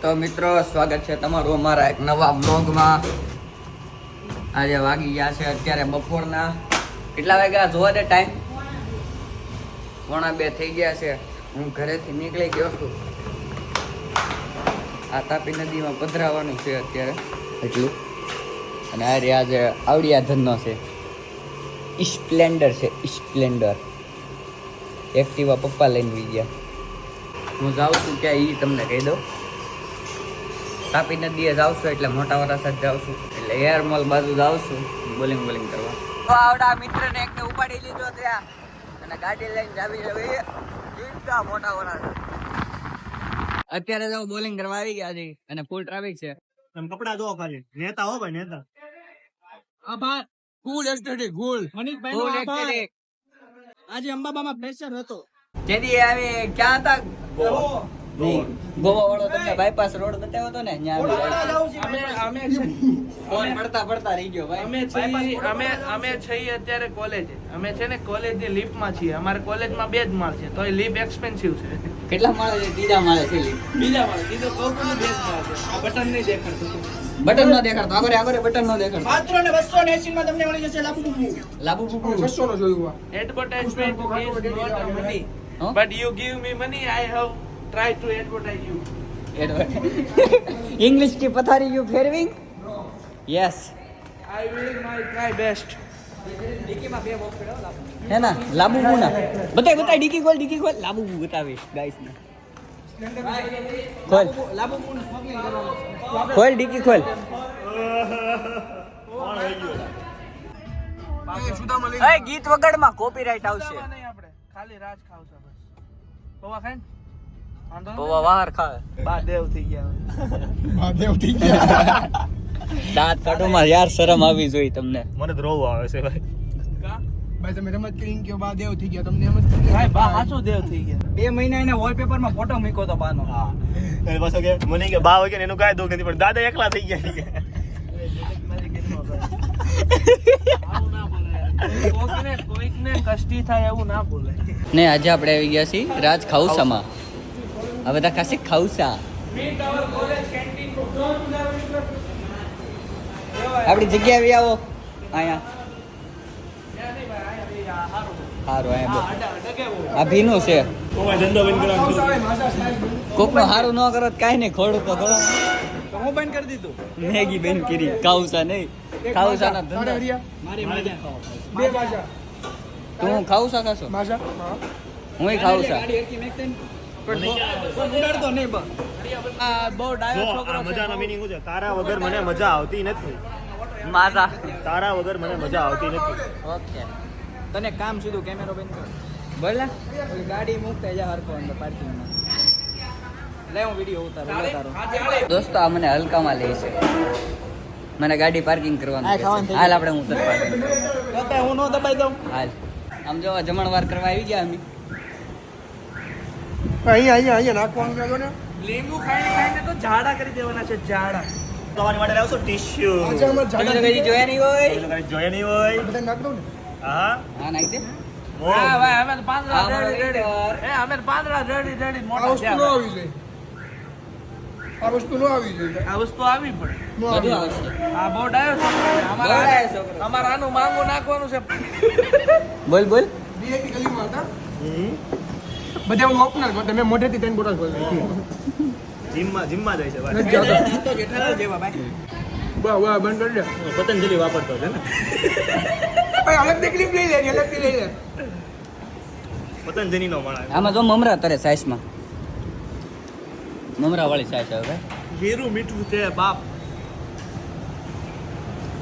તો મિત્રો સ્વાગત છે તમારું અમારા એક નવા બ્લોગમાં. આજે વાગી ગયા છે અત્યારે બપોરના કેટલા વાગ્યા જોવા દે ટાઈમ 1:30 થઈ ગયા છે. હું ઘરેથી નીકળી ગયો છું. આ તાપી નદીમાં પધરાવાનું છે અત્યારે એટલું. અને આજે આવડિયા ધનનો છે, સ્પ્લેન્ડર છે, સ્પ્લેન્ડર એક્ટિવા પપ્પા લઈને વી ગયા. હું જાઉં છું ક્યાં એ તમને કહી દઉં. તાપી નદીએ જાઉં છું એટલે મોટા વાળા સાથે જાઉં છું, એટલે એર મોલ બાજુ જાઉં છું બોલિંગ કરવા. તો આવડા મિત્રને એકને ઉપાડી લીધો ત્યાં અને ગાડી લઈને જાવી રહી મોટા વાળા. અત્યારે તો બોલિંગ કરવા આવી ગયા છે અને ફૂલ ટ્રાફિક છે. તમે કપડા ધો ખાલી નેતા હો ભાઈ નેતા. આભાર કુલ એસ્ટેટિક કુલ મનીષભાઈ નો આભાર. આજે અંબાબામાં પ્રેશર હતો. જેદી આવી ક્યાં હતા? ગોવા વાળો તમને બાયપાસ રોડ બતાવ્યો હતો ને, ફોન પડતા રહી ગયો ભાઈ. અમે છીએ અત્યારે કોલેજ. અમે છે ને કોલેજ ની લિફ્ટ માં છીએ. અમારે કોલેજ માં 2 જ માળ છે, તો એ લિફ્ટ એક્સપેન્સિવ છે. કેટલા માળે છે? ત્રીજા માળે છે lift. બીજા માળે કીધું કહું છું 2 જ માળ છે. આ બટન નહીં દેખાડતું. બટન નો દેખાડતો, આગળ બટન નો દેખાડતો. માત્ર ને 280 માં તમને મળી જશે લાબુ બુબુ. લાબુ બુબુ 600 નો જોયું. Advertisement is not a money, but you give me money, I have tried to advertise you. English की पथारी यू फेरविंग? Yes. I will my try best. है ना लाबू ना बताए डिकी खोल लाबू बतावे गाइस ने. खोल खोल डिकी खोल. એ ગીત વગાડમાં કોપીરાઈટ આવશે. નહીં આપણે ખાલી રાજ ખાવશે બસ. પૌવા ખાય ને વાંધો નહીં. પૌવા વાર ખાવે. બા દેવ થઈ ગયા. દાંત કાઢોમાં યાર શરમ આવી જોઈએ તમને. મને તો રોવું આવે છે ભાઈ. ભાઈ તમે રમત કરીને કયો બા દેવ થઈ ગયા, તમને એમ જ ભાઈ બા સાચો દેવ થઈ ગયા. 2 મહિના એને વોલપેપર માં ફોટો મૂક્યો તો બાનો. હા એટલે પાછો કે મને કે બા હોય કે એનું કાંઈ દુઃખ નથી, પણ દાદા એકલા થઈ ગયા કે કોઈકને કષ્ટી થાય એવું ના બોલે. ને આજે આપણે આવી ગયા છીએ રાજ ખાઉસામાં. આ બધા ખાસી ખાઉસા. આપણી જગ્યાએ આવી આવો અહીંયા. સારું અહીંયા આ ભીનું છે. કોઈ ધંધો બંધ કરવાનો કોકનું સારું ન કરો તો કાંઈ નહીં, ખોડું તો કરો. તો હું બંધ કરી દીધું. મેગી બેન કરી ખાઉસા નહીં, ખાઉસાનો ધંધો. મારી મજા બે ભાષા તું ખાઉસા ખાશો? ભાષા હુંય ખાઉસા. ઉડાડતો નહીં બસ. આ બહુ ડાયો જો છોકરો આ છે. મજાનો મીનિંગ શું છે? તારા વગર મને મજા આવતી નથી. માઝા. તારા વગર મને મજા આવતી નથી. ઓકે તને કામ સીધું કેમેરો બંધ કર. બોલ ને. ઓલી ગાડી મૂકતા જા હરખો અંદર પાર્કિંગમાં. લે હું વિડિયો ઉતારું લે તારો. દોસ્તો આ મને હલકામાં લે છે. મને ગાડી પાર્કિંગ કરવાનું કહે છે. હાલ આપણે હું તને પાર્કિંગ. તો હું નો દબાઈ દઉં. હાલ આમ જો જમણવાર કરવા આવી ગયા અમે. અહીંયા નાખવાનું મેલો ને. લીંબુ ખાઈને તો ઝાડા કરી દેવાના છે. ઝાડા તમારી માટે લાવશો ટીશ્યુ. આજે અમે તમે તો કદી જોયા નહીં હોય. જોયા નહીં હોય. બધા નાખ દઉં ને. હા હા નાખી દે. હા ભાઈ અમે તો પાંદડા આ મારો રેડી leader. અમે તો પાંદડા રેડી આ મોટા વસ્તુ નો થયા. આવી જોઈએ. આ વસ્તુ નો આવી જોઈએ. આ વસ્તુ આવી પડે. નો બધું આવી આવશે. આ બહુ ડાયો છોકરો છે. બહુ ડાયો છોકરો. અમારે આનું માંગુ નાખવાનું છે. બોલ બોલ. ડીએપી ગલીમાં હતા. બધા હું ઓપનર કરતો. મેં મોઢેથી 3 બોટલ ખોલી નાખી. જીમમાં જાય છે ભાઈ. નથી જતો. તો જેઠાલાલ જેવા ભાઈ. વાહ બંધ કરી દે. પતંજલિ વાપરતો છે ને. ભાઈ અલગ ક્લિપ લઈ લે, અલગથી લઈ લે. પતંજલિ નો માણસ. આમાં જો મમરા તરે સાઈસમાં. મમરા વાળી સાઈસ આવે. જીરું મીઠું છે બાપ.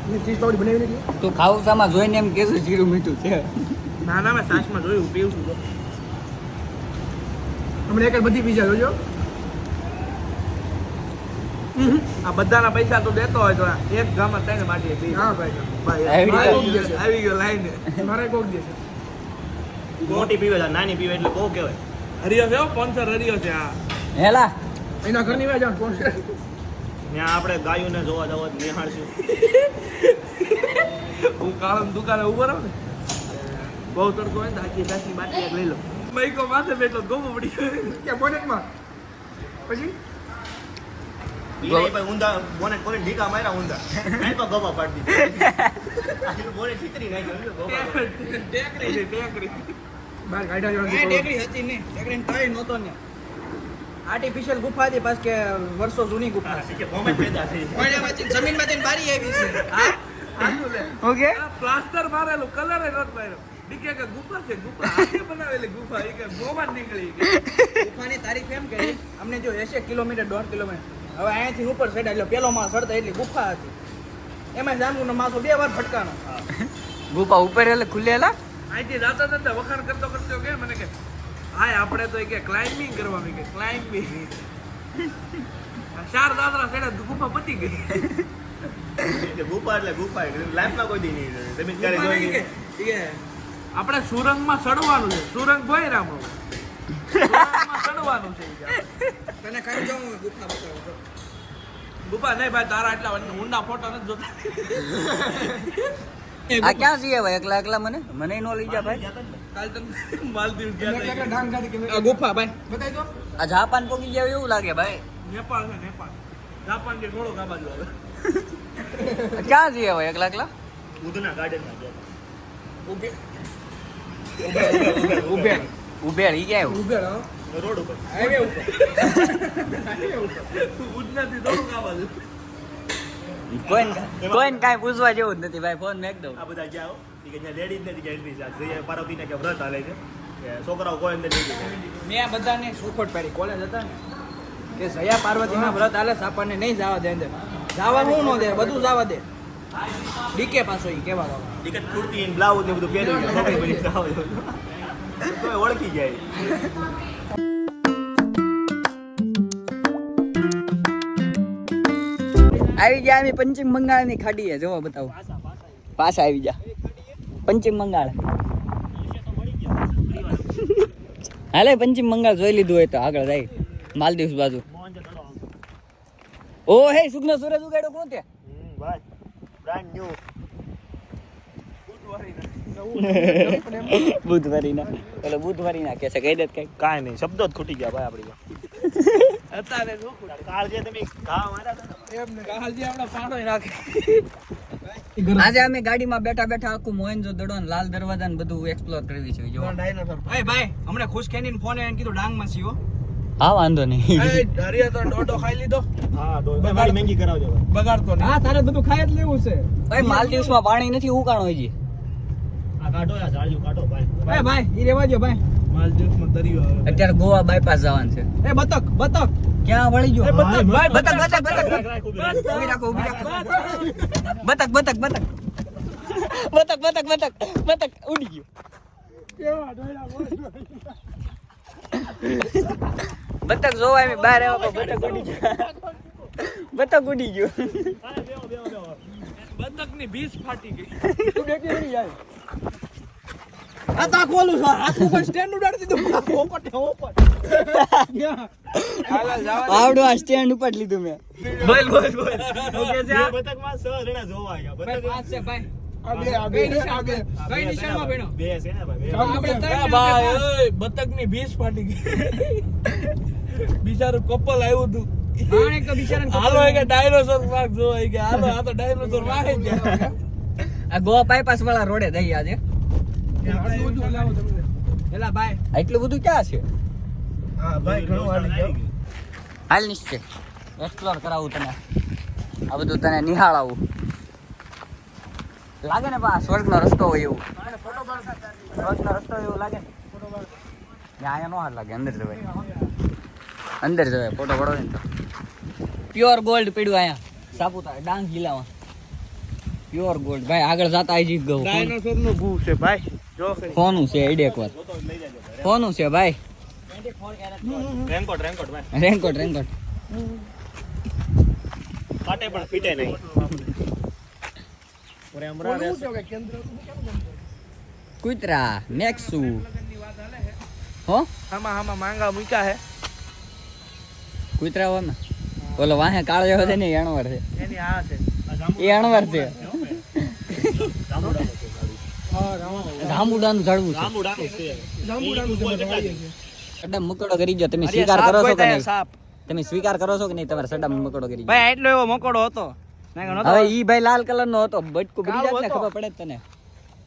મેં ચીઝ પાવડી બનાવી નથી. તું ખાઉસામાં જોઈને એમ કહેશું જીરું મીઠું છે. ના ના મેં સાસમાં જોયું પીવું છું તો. હમણાં એક જ બધી પીઝા જોજો. આ બધાના પૈસા તો દેતો હોય તો એક ગામમાં ત્રણ માટીએ પી. હા ભાઈ. ભાઈ આવી ગયો. આવી ગયો લાઈને. મારે કોક દેશે. મોટી પીવે છે, નાની પીવે એટલે બહુ કહેવાય. હરિયો છે સ્પોન્સર હરિયો છે આ. હેલા એના ઘરની વાજા કોણ છે? ત્યાં આપણે ગાયોને જોવા જવા નિહાળશું. હું કાળમ દુકાને ઉભો રહું ને બહુ તડકો હોય ને આખી બાટી એક લઈ લો. માઈકો માથે બેઠો ગોમો પડી ગયો. કે બોનેટમાં. પછી ઈ નહીં ભાઈ ઊંધા બોને કોને ઢીકા માર્યા ઊંધા નહીં તો ગોબા પાડી દીધી આ બોને ચિતરી નાખ્યો ગોબા ટેકરી બહાર કાઢ્યા જેવા ટેકરી હતી ને ટેકરી તઈ નહોતો ને આર્ટિફિશિયલ ગુફા હતી પાસ કે વર્ષો જૂની ગુફા હા કે બોમે પેદા થઈ પડ્યામાંથી જમીનમાંથી બારી આવી છે ઓકે પ્લાસ્ટર મારેલું કલર જ નતો માર્યો દીકે કે ગુફા છે ગુફા હાથે બનાવેલી ગુફા એ કે ગોમાં નીકળી ગુફાની તારીખ એમ કરી અમને જો 80 કિલોમીટર 1.5 કિલોમીટર હવે અહીંયાથી ઉપર ચડ્યા એટલે પેલો માળ ચડતા એટલી ગુફા હતી એમાં જામુનો માસો 2 વાર ફટકાનો ગુફા ઉપર એટલે ખુલ્લેલા અહીંથી જાતા જતા વખાણ કરતો કરતો કે મને કે હાય આપણે તો કે ક્લાઇમ્બિંગ કરવાનું કે ક્લાઇમ્બિંગ ચાર દાદરા ચડ્યા ગુફા પતી ગઈ એટલે ગુફા લાઈફમાં કોઈ દી નહીં જમીન કરે જોઈ નહીં. આપણે સુરંગમાં ચડવાનું છે સુરંગ ભોય રામો સુરંગમાં ચડવાનું છે તને ખાઈ જાઉં ગુફા બતાવો ગુફા નહીં ભાઈ તારા એટલા ઊંડા ફોટો નથી જોતા આ ક્યાં છીએ ભાઈ એકલા એકલા મને નો લઈ જા ભાઈ કાલ તમે માલદીવ ગયા આ ગુફા ભાઈ બતાવી દો આ જાપાન પોકી જાય એવું લાગે ભાઈ નેપાળ છે નેપાળ જાપાન કે થોડોક આ બાજુ આવે ક્યાં છીએ ભાઈ એકલા એકલા ઉધના ગાર્ડનમાં ગયા ઉભે ઉભેળ ઈ ક્યાં ઉભે રહો રોડ ઉપર હાઈવે ઉપર ઉડનાથી થોડુંક આ બાજુ કોઈને કાંઈ પૂછવા જેવું જ નથી ભાઈ ફોન મેક દઉં આ બધા ગયા કે ત્યાં લેડીઝ નથી કે એન્ટ્રી છે જઈએ પાર્વતીને કે વ્રત હાલે છે કે છોકરાઓ કોઈ અંદર નહીં જાય. મેં આ બધાને સુખોટ પાડી કોલેજ હતા ને કે જયા પાર્વતીના વ્રત હાલે આપણને નહીં જવા દે અંદર જવા હું ન દે બધું જવા દે ડીકે પાછો ઈ કેવા લાગે ટિકટ કુર્તી બ્લાઉઝ ને બધું પહેરી ગયા છોકરી બની જાવ તો ઓળખી જાય. આવી ગયા અમે પશ્ચિમ બંગાળની ખાડીએ જોવો બતાવો પાછા આવી જા પશ્ચિમ બંગાળ હાલે પશ્ચિમ બંગાળ જોઈ લીધું હોય તો આગળ જાય માલદીવ્સ બાજુ ઓ હે સુગનો સૂરજ ઉગાડ્યો કોણ તે ભાઈ બ્રાન્ડ ન્યુ બુધવારીના પેલો બુધવારીના કે છે કહી દે કઈ કાંઈ નહીં શબ્દો જ ખૂટી ગયા ભાઈ આપણી અત્યારે શું કાળ જે તમે ઘા માર્યા હતા એમ ને કાલજી આપણા પાડો નાખે આજે અમે ગાડીમાં બેઠા બેઠા આખું મોહેન્જો દડો ને લાલ દરવાજા ને બધું એક્સપ્લોર કરવી છે જો ડાયનોસોર એ ભાઈ હમણાં ખુશ ખેનીને ફોન આવીને કીધું ડાંગમાં સીઓ હા વાંધો નહીં એ ડરિયા તો ડોડો ખાઈ લીધો હા તો મારી મહેંગી કરાવજો ભાઈ. બગાડતો નહીં હા તારે બધું ખાઈ જ લેવું છે ઓય માલદીવ્સમાં પાણી નથી ઉકાણો હજી આ કાઢો યાર ઝાડ્યું કાઢો ભાઈ એ ભાઈ ઈ રેવા દો ભાઈ માલદીવમાં દરિયો આવે અત્યારે ગોવા બાયપાસ જવાનું છે એ બતક ક્યાં વળી ગયો બતક ભાઈ બતક બતક બતક રાખ, રાખ, ઊભી રાખ. ઊભી રાખો ઊભી રાખો બતક બતક બતક બતક બતક બતક બતક ઉડી ગયો બતક જોવા એમ બહાર આવ્યો બતક ઉડી ગયો બતક ઉડી ગયો બતકની ભીસ ફાટી ગઈ આ તા ખોલું છું હાથ ઉપર સ્ટેન્ડ ઉડાડી દીધું ઓપટ આવડો આ સ્ટેન્ડ ઉપર લીધું મેં બોલ બોલ બોલ બે બતકમાં 6 જણા જોવા આવ્યા. ભાઈ બતક પાંચ છે ભાઈ બે નિશાન કઈ નિશાનમાં ભણ્યો બે છે ને ભાઈ બે. આપણે ત્રણ ભાઈ ઓય બતકની ભીસ ફાટી ગઈ બિચારું કપલ આવ્યું હતું આણે તો બિચારાને હાલો કે ડાયનોસોર પાર્ક જોવાય કે હાલો આ તો ડાયનોસોર વાગે ગયા આ ગોવા બાયપાસ વાળા રોડે દઈ આજે એલા ભાઈ એટલું બધું ક્યાં છે હા ભાઈ ઘણું હાલી ગયું. હાલ નિશ્ચય એક્સપ્લોર કરાવું તને આ બધું તને નિહાળાવું લાગે ને બા સ્વર્ગનો રસ્તો હોય એવું સ્વર્ગનો રસ્તો એવું લાગે ને અહીંયા નો હાથ લાગે અંદર જવાય ફોટો પડો ને તો પ્યોર ગોલ્ડ પડ્યું અહીંયા સાપુતારા ડાંગ જિલ્લામાં પ્યોર ગોલ્ડ ભાઈ આગળ જાતા આવી ગયું ડાયનોસોર નું ભૂ છે ભાઈ જો ખરી ફોનું છે આઈડિયા એકવાર તો લઈ જાજો ઘરે. ફોનું છે ભાઈ રેનકોટ રેનકોટ ભાઈ રેનકોટ રેનકોટ કાટે પણ ફીટે નહીં. ઓરે અમરા રે કુતરા નેક્સુ હો આમાં માંગા મૂક્યા હે કુતરા હો ને ઓલો વાહે કાળો જેવો છે ને એ અણવર છે એની આ છે એ અણવર છે જાંબુડાનું ઝાડવું છે જાંબુડાનું છે. જાંબુડાનું છે બધા વાળીએ છે એટલે મુકડો કરી ગયો તમે શિકાર કરો છો કે નહીં સાપ તમે સ્વીકાર કરો છો કે નહીં તમારા સડામાં મકોડો કરી ભાઈ એટલો એવો મકોડો હતો ના કે નહોતો. હવે ઈ ભાઈ લાલ કલર નો હતો બટકું બળી જાત ને કાળો ખબર પડે જ તને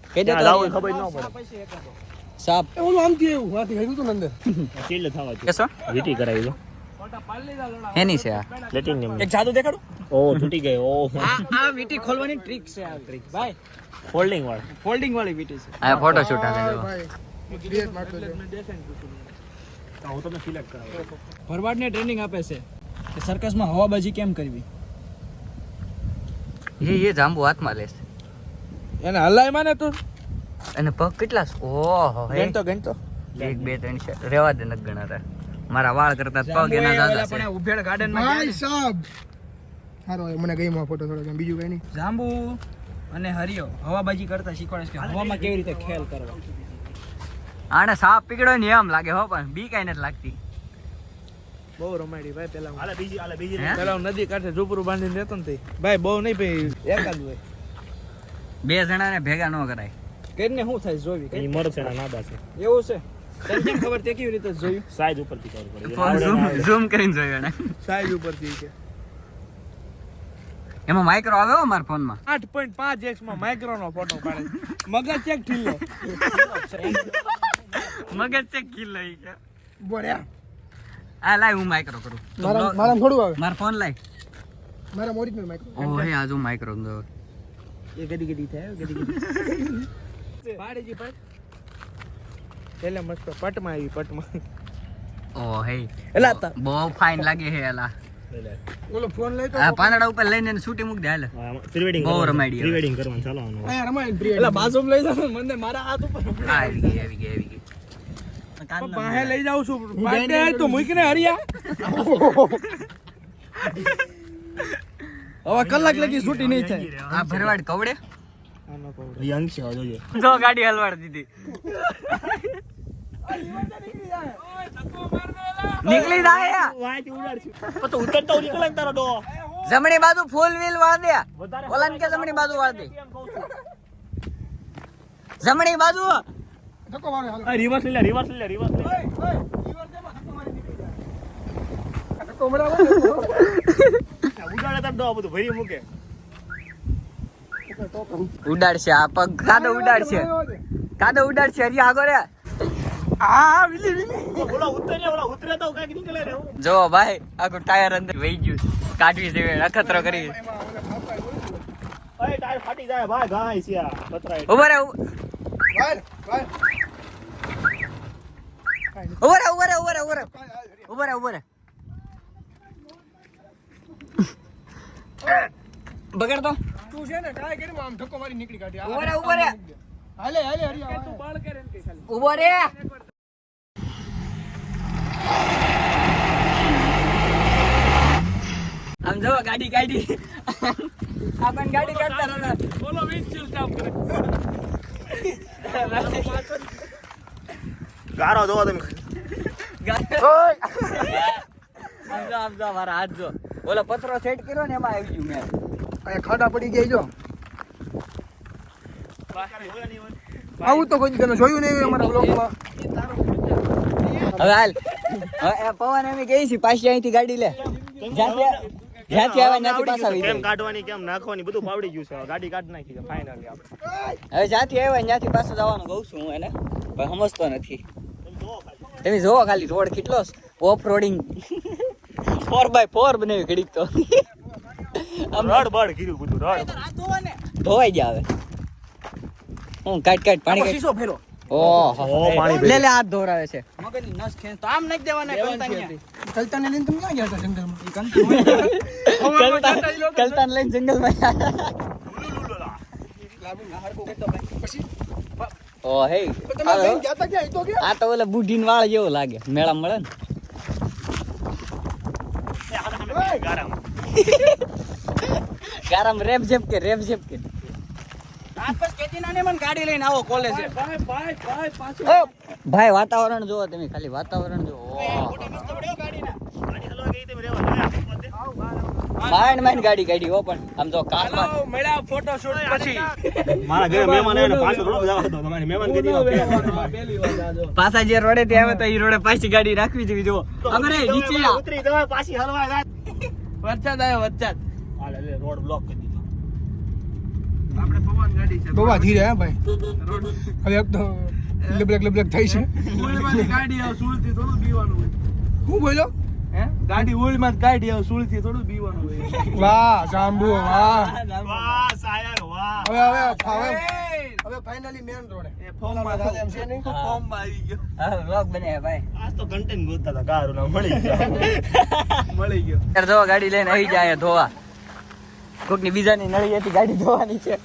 કહી દે ત્યાં તો જાવું ખબર ન પડે પછી એક હતો. સાપ ઓલું આમ થી એવું હાથી હેડું તું અંદર ચીલ થવા છે કેસો વીટી કરાવી દો ફોટા પાડી લીધા લોડા. એની છે આ પ્લેટિનિયમ એક જાદુ દેખાડું ઓ તૂટી ગયો ઓ આ વીટી ખોલવાની ટ્રીક છે આ ટ્રીક ભાઈ ફોલ્ડિંગ વાળો ફોલ્ડિંગ વાળી વીટી છે આ ફોટો શૂટ હાલે જો ભાઈ ક્રિએટ મારતો જો હું તમને સિલેક્ટ કરાવું ભરવાડને ટ્રેનિંગ આપે છે કે સર્કસમાં હવાબાજી કેમ કરવી એ જાંબુ હાથમાં લેશે એને હલાય માને તું અને પગ કેટલા છે? ઓહો હે ગણતો 1 2 3 4 રેવા દે નક ગણાતા મારા વાળ કરતા પગ એના દાદા છે પણ ઉભેડ ગાર્ડન માં ભાઈ સાહેબ હારો મને ગઈ ફોટો થોડો બીજું કઈ નહીં જાંબુ અને હરિયો હવાબાજી કરતા શીખવાડે છે કે હવામાં કેવી રીતે ખેલ કરવા આને સાપ પીગડો ને એમ લાગે હો પણ બી કાઈ નથી લાગતી બહુ રમાડી ભાઈ પેલા હાલે બીજી હે? પેલા હું નદી કાંઠે ઝૂપડું બાંધીને રહેતો ને તે ભાઈ બહુ નહીં ભાઈ એકાદ હોય બે જણાને ભેગા ન કરાય કરીને શું થાય જોવી એ મરશે ના નાદા છે એવું છે તને કેમ ખબર તે કેવી રીતે જોયું સાઈઝ ઉપરથી ખબર પડે ઝૂમ કરીને જોયું એને સાઈઝ ઉપરથી છે એમાં માઇક્રો આવે હો મારા ફોનમાં 8.5x માં માઇક્રો નો ફોટો પાડે મગજ ચેક ઠીલો મગજ છે કિલો ઈ કે બોલ્યા આ લાય હું માઇક્રો કરું મારા થોડું આવે મારો ફોન લાય મારા ઓરિજિનલ માઇક્રો ઓહે આ જો માઇક્રો દો એ ગડી ગડી થાય ગડી ગડી પાડેજી પાડ એટલે મસ્ત પટમાં આવી પટમાં ઓહે એલા તા બહુ ફાઇન લાગે હે એલા ઓલો ફોન લઈ તો આ પાંદડા ઉપર લઈને એને શૂટી મૂક દે હાલે પ્રીવેડિંગ બહુ રમાડી હવે. પ્રીવેડિંગ કરવાનું ચાલો આનું અહીંયા રમાય ને એલા બાજુમાં લઈ જાવ મને મારા હાથ ઉપર આવી ગઈ આવી ગઈ આવી ગઈ બાહે લઈ જાઉં છું પાડે તો મૂકીને હરિયા હવે કલાક લગી છૂટી નહીં થાય આ ભરવાડ કવડે આનો કહું એ અંશ છે જોઈએ તો ગાડી હલવાડ દીધી નીકળી જાય વાંચ ઉડાડ છે તો ઉતરતો નીકળે તારો ડો જમણી બાજુ ફૂલ વ્હીલ વાળ દે વધારે ઓલાને કે જમણી બાજુ વાળ દે જમણી બાજુ ધક્કો મારે હાલો રિવર્સ લે રિવર્સ લે રિવર્સ લે ધક્કો મરાવો ઉડાડે તાર ડો બધું ભરી મૂકે ઉડાડશે આ પગ કાદો ઉડાડશે હજી આગો રે ઓલા ઉતરે તો કાંઈક નીકળે રે જો ભાઈ આખું ટાયર અંદર વહી ગયું કાઢવી છે અખતરો કરી અરે ટાયર ફાટી જાય ભાઈ ગાય છે આ પતરાય ઉભા રે ભાઈ ભાઈ ઉભા રે બગડ તો તું છે ને ટ્રાય કરી આમ ધક્કો મારી નીકળી કાઢી ઉભા રે હાલે હરિયા તું બાળ કરે ને ખાલી ઉભો રે આમ જો ગાડી કાઢી આપણ ગાડી કાઢતા રહે બોલો વિન્ડશીલ સાફ કરે ગારો દો તમે આમ જો મારા હાથ જો ઓલો પતરો સેટ કર્યો ને એમાં આવી ગયું મેં અહીંયા ખાડા પડી ગયા જો આવું તો કોઈ દીકરાને જોયું નહીં અમારા બ્લોગમાં હવે હાલ હવે એ પવન એમ કહે છે પાછી અહીંથી ગાડી લે જ્યાંથી આવે ત્યાંથી પાછા આવી કેમ જાય કાઢવાની કેમ નાખવાની બધું પાવડી ગયું છે ગાડી કાઢ નાખી છે ફાઇનલી આપણે હવે જ્યાંથી આવે ત્યાંથી પાછું જવાનું કહું છું હું એને પણ સમજતો નથી તમે જોવો ખાલી રોડ કેટલો ઓફ રોડિંગ 4x4 બનાવી ઘડીક તો રડ બડ કીધું બધું રડ ધોવાઈ ગયા હવે હું કાટ પાણી કાઢ શીશો ફેરો ઓહો ઓ, પાણી લે લે હાથ ધોરાવે છે મગજની નસ ખેંચ તો આમ નાખી દેવાના કંતાનિયા કલતાને લઈને તમે ક્યાં ગયા હતા જંગલમાં ઈ કંતી હોય કલતાન લઈને જંગલમાં પછી ઓ હે તમે લઈને ગયા હતા ક્યાં? ઈ તો ગયા આ તો ઓલા બુઢીન વાળ જેવો લાગે મેળા મળે ને ગારામ રેપ જેપ કે આપસ કેતી નાને મને ગાડી લઈને આવો કોલેજે ભાઈ વાતાવરણ જોવો તમે ખાલી વાતાવરણ જોવો ગાડી હલવા ગઈ તેમ રેવા માંડ માંડ ગાડી કાઢી હો પણ આમ તો કારમાં હાલો મળ્યા ફોટો શૂટ પછી મારા ઘરે મહેમાન આવે ને પાછો થોડો જવા દો તમારી મહેમાન કરી દો પહેલી વાર આજો પાછા જે રોડે થી આવે તો એ રોડે પાછી ગાડી રાખવી જોઈએ જો અમરે નીચે આ ઉતરી દવા પાછી હલવા જાય વરસાદ આવ્યો વરસાદ હાલે લે રોડ બ્લોક કરી દીધો આપણે પવન ગાડી છે બહુ ધીરે હે ભાઈ રોડ હવે એક તો લબલક થઈ છે ઉલમાંથી ગાડી આવે સુલથી થોડું બીવાનું હોય હું બોલ્યો હે ગાડી ઉલમાં ગાડી આવે સુલથી થોડું બીવાનું હોય વાહ જાંબુ વાહ વાહ સાયર વાહ હવે ફાઇનલી મેન રોડે એ ફોર્મમાં એમ છે નહીં ફોર્મમાં આવી ગયો હા વ્લોગ બને ભાઈ આજ તો કન્ટેન્ટ ગોતતા હતા કારું ના મળી ગયા મળી ગયો યાર ધોવા ગાડી લઈને આવી જાય ધોવા કોકની બીજાની નળીએથી ગાડી ધોવાની છે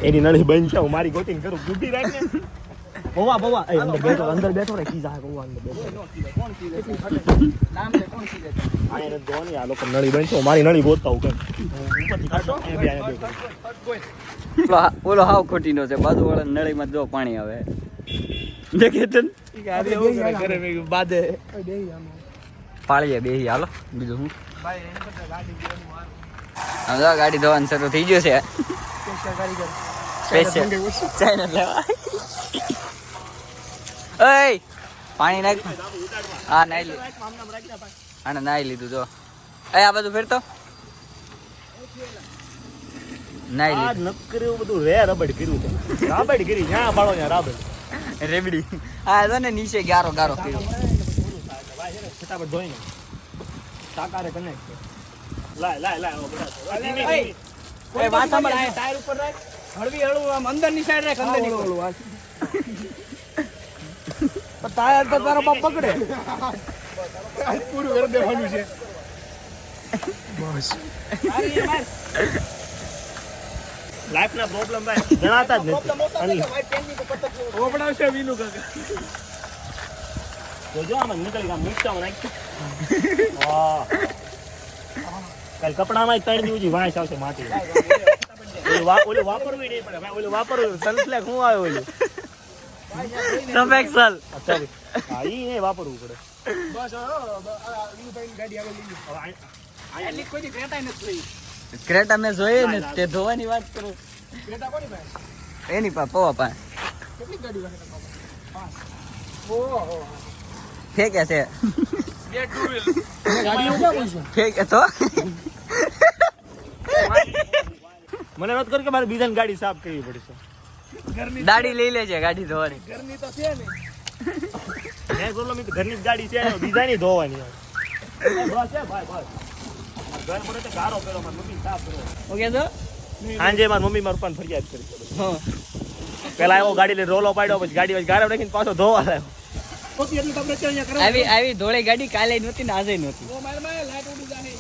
એની નળી બંધ છે હું મારી ગોટિંગ કરું ગુટી રાખ ને બોવા એ અંદર બેઠો રે કી જા બોવા અંદર બેઠો નામ લે કોણ કીધે આ એને ધોની આ લોકો નળી બંધ છે મારી નળી ગોતતા હું કેમ ઉપરથી કાઢો એ બે ઓલો હાવ ખોટીનો છે બાજુવાળા નળીમાં જો પાણી આવે દેખે તન ગાડી આવું કરે ઘરે મેં કીધું બાદે બેહી આમ પાળીએ બેહી હાલો બીજું હું ભાઈ એમ કરતા ગાડી ગેરનું વાર હવે તો ગાડી ધોવાનું શરૂ થઈ ગયું છે કારીગર સ્પેશિયલ ચાઇના લેવા એય પાણી નાખ હા નાઈ લીધું આને નાઈ લીધું જો એ આ બધું ફેરતો નાઈ આ લીધું નક્કર એવું બધું રે રબડ કર્યું છે રાબડ કરી જ્યાં બાળો ત્યાં રાબડ રેબડી આ જો ને નીચે ગારો ગારો કર્યો ફટાફટ ધોઈને સાકારે કનેક્ટ લાય બધા એ વાત સાંભળ આ ટાયર ઉપર રાખ હળવી હળવું આમ અંદરની સાઈડ રાખ અંદર નીકળ ટાયર તો તારો બાપ પકડે પૂરું કરી દેવાનું છે બસ લાઈફ ના પ્રોબ્લેમ ભાઈ જણાતા જ નથી ઓપડાવશે વીનું કાકા તો જો આમાં નીકળી ગયા મિક્સમાં નાખી વાહ કાલ કપડામાં ત્રણ દિવસથી વાંસ આવશે માટી ઓલું વાપરવું નહીં પડે ભાઈ ઓલું વાપરવું સનફ્લેક હું આવે ઓલું સફેક્સલ અચ્છા હા ઈ નહીં વાપરવું પડે બસ ગાડી આવે લઈ એટલી કોઈ ક્રેટા નથી જોઈ ક્રેટા મેં જોઈએ ને તે ધોવાની વાત કરું બેટા કોની પાસે એની પા પવા પા કેટલી ગાડી પાસે ઓહો ફેંકે છે બે ટુ વ્હીલ ગાડી ક્યાં બોલશું ફેંકે તો મને વાત કર કે મારે બીજાની ગાડી સાફ કરવી પડશે દાડી લઈ લેજે ગાડી ધોવાની ઘરની તો છે ને મેં પ્રોબ્લેમ ઘરની જ ગાડી છે બીજાની ધોવાની બસ છે ભાઈ બસ ઘર પડે તો ગારો પેલો મારી મમ્મી સાફ કરો ઓકે તો સાંજે મારી મમ્મી મારા પપ્પાને ફરિયાદ કરી પેલા આવ્યો ગાડી લઈને રોલો પાડ્યો પછી ગાડી ગારો રાખીને પાછો ધોવા લાવ્યો પછી એટલું ટેમ્પરેચર અહીંયા કરે આવી આવી ધોળી ગાડી કાલે નહોતી ને આજે નહોતી ઓ માર માં લાઈટ ઉડી જાહે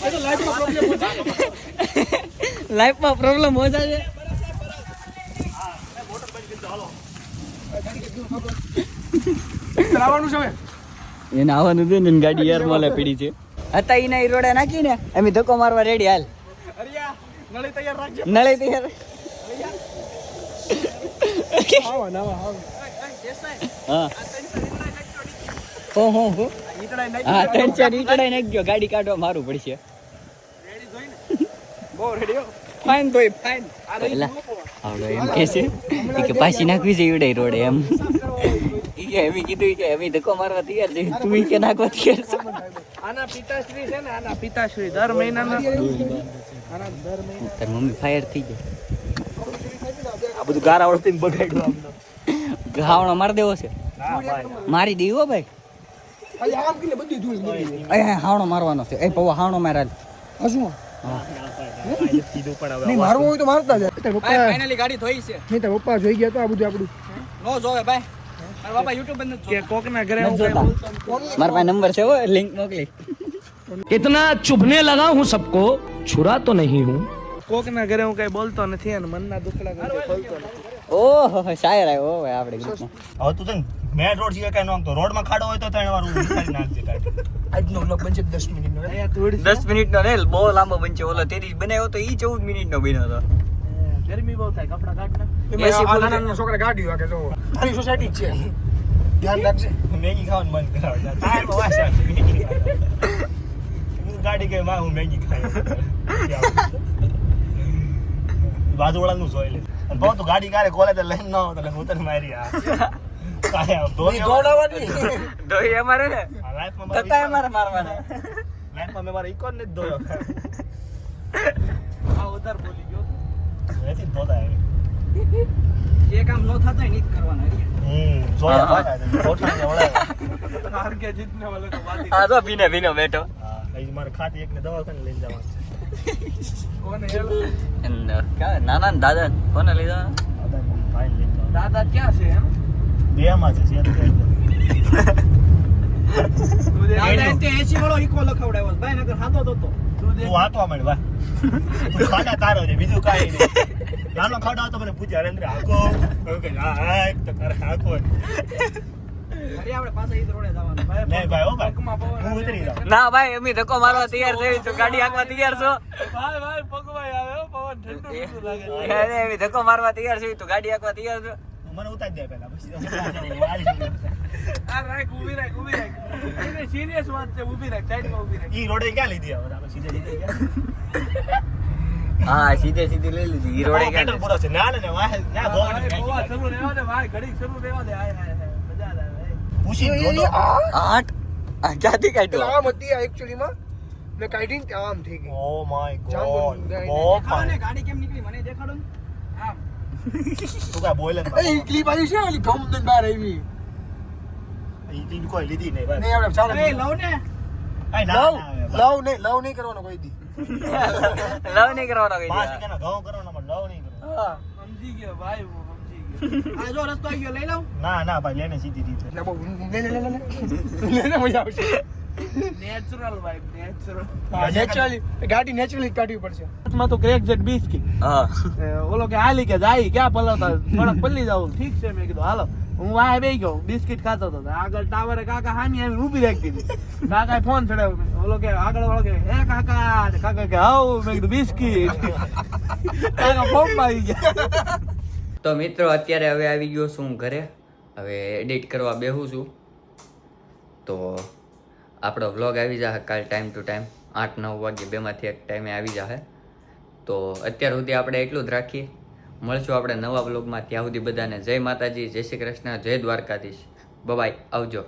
એ તો લાઈટમાં પ્રોબ્લેમ હોય લાઈફમાં પ્રોબ્લેમ હો જાય ચલાવવાનું છે હવે એને આવવાનું હતું ને ગાડી યાર મોલે પડી છે હતા ઈ ના ઈ રોડે નાખીને અમે ધક્કો મારવા રેડી હાલ અરિયા નળી તૈયાર રાખજો નળે તૈયાર આવો નવા આવો હા હો હા ત્રણ ચાર ઈટડાઈ નાખજો ગાડી કાઢવા મારું પડશે બહુ રેડી ફાઇન તોય ફાઇન એલા આવડો એમ કે છે ઈ કે પાછી નાખવી છે ઈવડે રોડે એમ ઈ કે એમ કીધું ઈ કે એમ ધક્કો મારવા તૈયાર છે તું ઈ કે નાખવા તૈયાર છે આના પિતાશ્રી છે ને આના પિતાશ્રી દર મહિનાના તાર મમ્મી ફાયર થઈ જાય આ બધું ગારા વળતી બગાડ્યું આમ ઘાવણો મારી દેવો છે હા ભાઈ મારી દેવો ભાઈ આજે આમ કે બધી ધૂળ નીકળી એ હાવણો મારવાનો છે એ પૌવા હાવણો મારા હસું કીધું પણ નહીં મારવું હોય તો મારતા જાય તાર પપ્પા ફાઇનલી ગાડી ધોઈ છે નહીં તાર પપ્પા જોઈ ગયા તો આ બધું આપણું નો જોવે ભાઈ મારા બાપા યુટ્યુબ બંધ કે કોકના ઘરે હું જોતા મારા પાસે નંબર છે હો લિંક મોકલી इतना चुभने लगा हूं सबको छुरा तो नहीं हूं કોકના ઘરે હું કઈ બોલતો નથી અને મનના દુખડા કોઈ ખોલતો નથી ઓહો શાયર આવ્યો હો ભાઈ આપણે ગ્રુપમાં હવે તું છે મેન રોડ છે કઈ નો તો રોડમાં ખાડો હોય તો ત્રણ વાર ઉતારી નાખજે કાઢી આજનો વ્લોગ બનશે 10 મિનિટનો અહીંયા થોડી 10 મિનિટનો રેલ બહુ લાંબો બનશે ઓલો તેરી બનાવ્યો તો ઈ 14 મિનિટનો બન્યો હતો ગરમી બહુ થાય કપડા કાઢ નાખ એમાં આ નાના નાના છોકરા ગાડી વાગે જો મારી સોસાયટી જ છે ધ્યાન રાખજે. મેગી ખાવાનું મન કરાવે છે. ટાયરમાં વાસ આવશે મેગી ખાવા. હું ગાડી કે માં હું મેગી ખાઈ બાજુવાળાનું જોઈ લે અને બહુ તું ગાડી કારે કોલેજ લઈને ન આવો તો હું તને મારી આ કાંઈ આમ ઈ દોડાવવાની. દોઈ અમારે ને લાઈફમાં તતા અમારે મારવાના. લાઈફમાં મેં મારા ઇકોન ને જ દોયો આ ઉધાર બોલી ગયો નથી ધોતા એમ જે કામ ન થતા હોય ને ઈ જ કરવાના જોયા પાછા ગોઠાને વળાવ્યા. હાર કે જીતને વાલે તો વાદી આ તો ભીને ભીનો બેઠો. હા પછી મારે ખાતી એકને દવાખાને લઈને જવાનું કોને નાના ને દાદા કોને લીધા? છે ભાઈ લઈને જવાનું. દાદા ક્યાં છે એમ બેમાં છે શેર દાદા તે 80 વાળો ઈકો લખાવડાવ્યો છે. ભાઈ નકર હાથો તો તું હાથવા માંડ ભાઈ તું ખાડા તારો છે બીજું કાંઈ નહીં નાનો ખાડા તો મને પૂછે હરેન્દ્ર હાકો કે હા તો કરે હાકો અરે આપણે પાછા ઈ રોડે જવાનું ભાઈ નહીં ભાઈ હો ભાઈ પગમાં પવન હું ઉતરી જાઉં ના ભાઈ અમે ધક્કો મારવા તૈયાર થઈ છું. ગાડી હાંકવા તૈયાર છો? ભાઈ પગમાં આવે હો પવન ઠંડુ લાગે અરે અમે ધક્કો મારવા તૈયાર છું. તું ગાડી હાંકવા તૈયાર છો? મને ઉતારી દે પહેલા પછી આ રાખ ઊભી રાખ એને સિરિયસ વાત છે ઊભી રાખ સાઈડમાં ઊભી રાખ ઈ રોડે ક્યાં લીધી હવે આપણે સીધે સીધે ગયા હા સીધે સીધી લઈ લીધી. ઈ રોડે પેટ્રોલ ક્યાં? પૂરો છે ના ને વાહ ના ગોવાની પવા શરૂ રહેવા દે ભાઈ ઘડીક શરૂ રહેવા દે હાય હાય હાય મજા આવે પૂછી ઈ જોતો આઠ આ ક્યાંથી એટલે કાઢ્યો? આમ હતી આ actually માં. મેં કાઢીને ત્યાં આમ થઈ ગઈ. ઓ માય જાંબુ ગોડ ગાઈને ઓ દેખાડો ને ગાડી કેમ નીકળી મને દેખાડો ને આમ તું કા બોલે ને એ clip આવી છે ઓલી ગમ દઈને બહાર આવી. ઈ ટીમ કોઈ લીધી નહીં ભાઈ નહીં આપણે ચાલે. એ લવ ને આય ના લવ નહીં કરવાનો કોઈ દી. લવ નહીં કરવાનો કઈ પાંચ દી. રૂપિયાનો ઘઉં કરવાનો પણ લવ નહીં કરવાનો હા. સમજી ગયો ભાઈ હું સમજી ગયો આ જો રસ્તો આવી ગયો લઈ લઉં ના ભાઈ લેને સીધી રીતે એટલે બહુ લે મજા આવશે. નેચરલ વાઇબ નેચરલ હા, naturally ગાડી નેચરલી કાઢવી પડશે. માં તો ક્રેક જેટ બિસ્કિટ હા ઓલો કે હાલી કે જાય ક્યાં પલવતા થોડાક પલ્લી જાવ ઠીક છે મેં કીધું હાલો હું વાહે બેહી ગયો બિસ્કિટ ખાતો હતો આગળ ટાવરે કાકા હામી આવીને ઊભી રાખી દીધી કાકાએ ફોન ચડાવ્યો ઓલો કે આગળ વાળો કે હે કાકા કાકા કે હાઉ મેં કીધું બિસ્કિટ કાકા ફોન આવી ગયા તો મિત્રો અત્યારે હવે આવી ગયો છું હું ઘરે. હવે એડિટ કરવા બેહું છું. તો આપણો વ્લોગ આવી જશે કાલ ટાઈમ ટુ ટાઈમ 8-9 વાગે બેમાંથી એક ટાઈમે આવી જશે. તો અત્યાર સુધી આપણે એટલું જ રાખીએ. મળશું આપણે નવા વ્લોગમાં. ત્યાં સુધી બધાને જય માતાજી, જય શ્રી કૃષ્ણ, જય દ્વારકાધીશ. બાય આવજો.